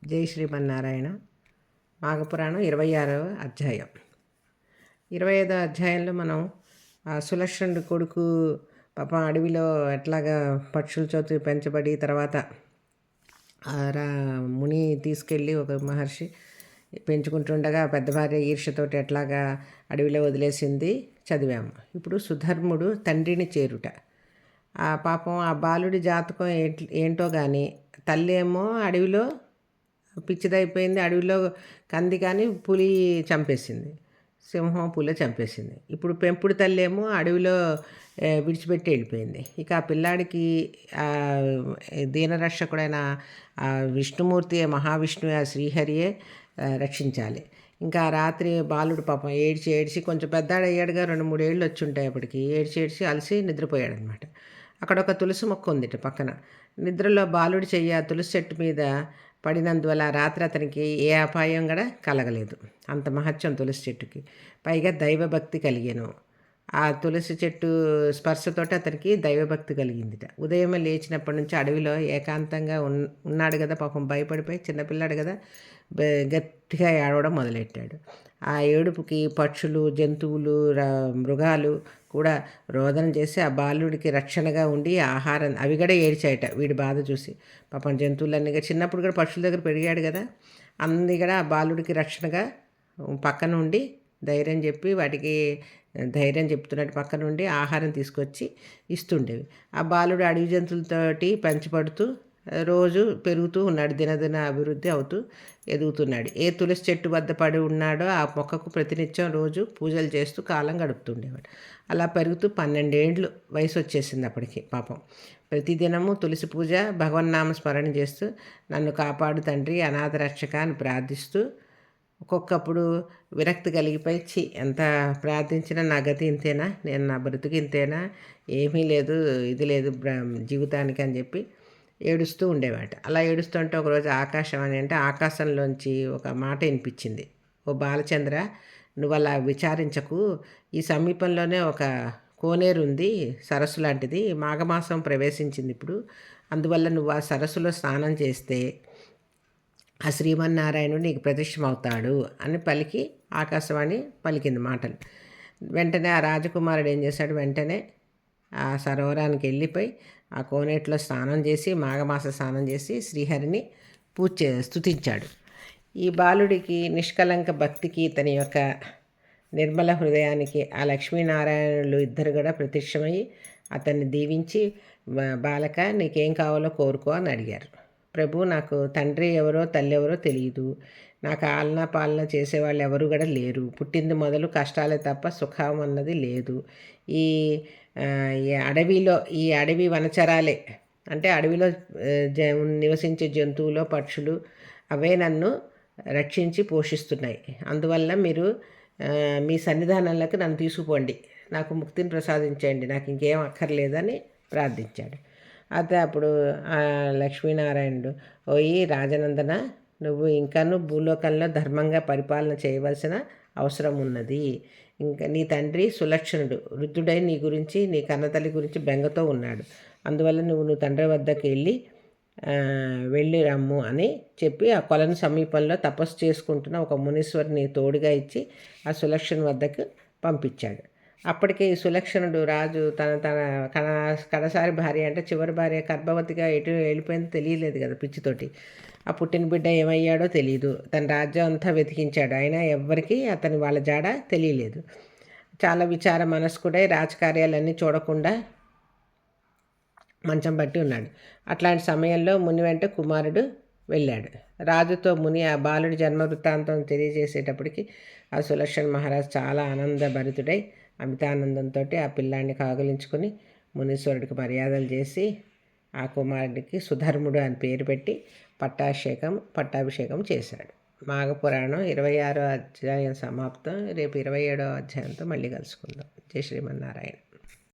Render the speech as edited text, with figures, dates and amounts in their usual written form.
జై శ్రీమన్నారాయణ. మాఘపురాణం 26వ అధ్యాయం. 25వ అధ్యాయంలో మనం సులక్షణుడి కొడుకు పాపం అడవిలో ఎట్లాగా పక్షుల చోటు పెంచబడి తర్వాత ముని తీసుకెళ్ళి ఒక మహర్షి పెంచుకుంటుండగా పెద్ద భార్య ఈర్ష్యతోటి ఎట్లాగా అడవిలో వదిలేసింది చదివాము. ఇప్పుడు సుధర్ముడు తండ్రిని చేరుట. ఆ పాపం ఆ బాలుడి జాతకం ఏంటో కానీ తల్లి ఏమో అడవిలో పిచ్చిదైపోయింది, అడవిలో కంది కానీ పులి చంపేసింది, సింహం పులి చంపేసింది. ఇప్పుడు పెంపుడు తల్లి ఏమో అడవిలో విడిచిపెట్టి వెళ్ళిపోయింది. ఇక ఆ పిల్లాడికి దీనరక్షకుడైన విష్ణుమూర్తి మహావిష్ణువు ఆ శ్రీహరియే రక్షించాలి. ఇంకా రాత్రి బాలుడు పాపం ఏడ్చి ఏడ్చి కొంచెం పెద్దాడు అయ్యాడుగా, 2-3 ఏళ్ళు వచ్చి ఉంటాయి అప్పటికి. ఏడ్చి ఏడ్చి అలసి నిద్రపోయాడు అనమాట. అక్కడ ఒక తులసి మొక్క ఉందిట పక్కన. నిద్రలో బాలుడి చెయ్యి ఆ తులసి చెట్టు మీద పడినందువల్ల రాత్రి అతనికి ఏ అపాయం కూడా కలగలేదు. అంత మహత్యం తులసి చెట్టుకి. పైగా దైవభక్తి కలిగాను. ఆ తులసి చెట్టు స్పర్శతోటి అతనికి దైవభక్తి కలిగిందిట. ఉదయమే లేచినప్పటి నుంచి అడవిలో ఏకాంతంగా ఉన్నాడు కదా, పాపం భయపడిపోయి చిన్నపిల్లాడు కదా, గట్టిగా ఏడవడం మొదలెట్టాడు. ఆ ఏడుపుకి పక్షులు, జంతువులు, మృగాలు కూడా రోదన చేసి ఆ బాలుడికి రక్షణగా ఉండి ఆహారం అవి కూడా ఏడ్చాయట వీడి బాధ చూసి. పాపం జంతువులన్నీ చిన్నప్పుడు కూడా పక్షుల దగ్గర పెరిగాడు కదా, అన్నీ కూడా ఆ బాలుడికి రక్షణగా పక్కన ఉండి ధైర్యం చెప్పి వాటికి ధైర్యం చెప్తున్నట్టు పక్క నుండి ఆహారం తీసుకొచ్చి ఇస్తుండేవి. ఆ బాలుడు అడవి జంతువులతోటి పెంచబడుతూ రోజు పెరుగుతూ ఉన్నాడు, దినదిన అభివృద్ధి అవుతూ ఎదుగుతున్నాడు. ఏ తులసి చెట్టు వద్ద పడి ఉన్నాడో ఆ మొక్కకు ప్రతినిత్యం రోజు పూజలు చేస్తూ కాలం గడుపుతుండేవాడు. అలా పెరుగుతూ 12 ఏండ్లు వయసు వచ్చేసింది అప్పటికి. పాపం ప్రతిదినము తులసి పూజ, భగవన్నామ స్మరణ చేస్తూ నన్ను కాపాడు తండ్రి, అనాథ రక్షక అని ప్రార్థిస్తూ ఒక్కొక్కప్పుడు విరక్తి కలిగిపోయి ఎంత ప్రార్థించినా నా గతి ఇంతేనా, నేను నా బ్రతుకు ఇంతేనా, ఏమీ లేదు, ఇది లేదు జీవితానికి అని చెప్పి ఏడుస్తూ ఉండేవాట. అలా ఏడుస్తుంటే ఒకరోజు ఆకాశం అని అంటే ఆకాశంలోంచి ఒక మాట వినిపించింది. ఓ బాలచంద్ర, నువ్వు అలా విచారించకు, ఈ సమీపంలోనే ఒక కోనేరు ఉంది, సరస్సు లాంటిది, మాఘమాసం ప్రవేశించింది ఇప్పుడు, అందువల్ల నువ్వు ఆ సరస్సులో స్నానం చేస్తే ఆ శ్రీమన్నారాయణుడు నీకు ప్రత్యక్షమవుతాడు అని పలికి ఆకాశవాణి పలికింది మాటలు. వెంటనే ఆ రాజకుమారుడు ఏం చేశాడు, వెంటనే ఆ సరోవరానికి వెళ్ళిపోయి ఆ కోనేటిలో స్నానం చేసి మాఘమాస స్నానం చేసి శ్రీహరిని స్తుతించాడు. ఈ బాలుడికి నిష్కలంక భక్తికి తన యొక్క నిర్మల హృదయానికి ఆ లక్ష్మీనారాయణులు ఇద్దరు కూడా ప్రత్యక్షమయ్యి అతన్ని దీవించి, బాలక నీకేం కావాలో కోరుకో అని అడిగారు. ప్రభు, నాకు తండ్రి ఎవరో తల్లి ఎవరో తెలియదు, నాకు ఆలన పాలన చేసేవాళ్ళు ఎవరు కూడా లేరు, పుట్టింది మొదలు కష్టాలే తప్ప సుఖం అన్నది లేదు, ఈ అడవి వనచరాలే అంటే అడవిలో నివసించే జంతువులు, పక్షులు అవే నన్ను రక్షించి పోషిస్తున్నాయి, అందువల్ల మీరు మీ సన్నిధానంలోకి నన్ను తీసుకుపోండి, నాకు ముక్తిని ప్రసాదించండి, నాకు ఇంకేం అక్కర్లేదని ప్రార్థించాడు. అయితే అప్పుడు లక్ష్మీనారాయణుడు, ఓయి రాజనందన, నువ్వు ఇంకాను భూలోకంలో ధర్మంగా పరిపాలన చేయవలసిన అవసరం ఉన్నది. ఇంకా నీ తండ్రి సులక్షణుడు వృద్ధుడై నీ గురించి, నీ కన్నతల్లి గురించి బెంగతో ఉన్నాడు, అందువల్ల నువ్వు తండ్రి వద్దకు వెళ్ళి రమ్ము అని చెప్పి ఆ కొలను సమీపంలో తపస్సు చేసుకుంటున్న ఒక మునీశ్వరుని తోడుగా ఇచ్చి ఆ సులక్షణ వద్దకు పంపించాడు. అప్పటికే ఈ సులక్షణుడు రాజు తన కడసారి భార్య అంటే చివరి భార్య గర్భవతిగా ఎటు వెళ్ళిపోయిందో తెలియలేదు కదా పిచ్చితోటి. ఆ పుట్టిన బిడ్డ ఏమయ్యాడో తెలియదు. తన రాజ్యం అంతా వెతికించాడు, అయినా ఎవ్వరికీ వాళ్ళ జాడ తెలియలేదు. చాలా విచార మనస్కుడై రాజకార్యాలన్నీ చూడకుండా మంచం పట్టి ఉన్నాడు. అట్లాంటి సమయంలో ముని వెంట కుమారుడు వెళ్ళాడు. రాజుతో ముని ఆ బాలుడి జన్మ వృత్తాంతం తెలియజేసేటప్పటికి ఆ సులక్షణ మహారాజు చాలా ఆనందభరితుడై అమితానందంతో ఆ పిల్లాన్ని కాగులించుకొని మునీశ్వరుడికి మర్యాదలు చేసి ఆ కుమారుడికి సుధర్ముడు అని పేరు పెట్టి పట్టాభిషేకం చేశాడు. మాఘపురాణం 26వ అధ్యాయం సమాప్తం. రేపు 27వ అధ్యాయంతో మళ్ళీ కలుసుకుందాం. జై శ్రీమన్నారాయణ.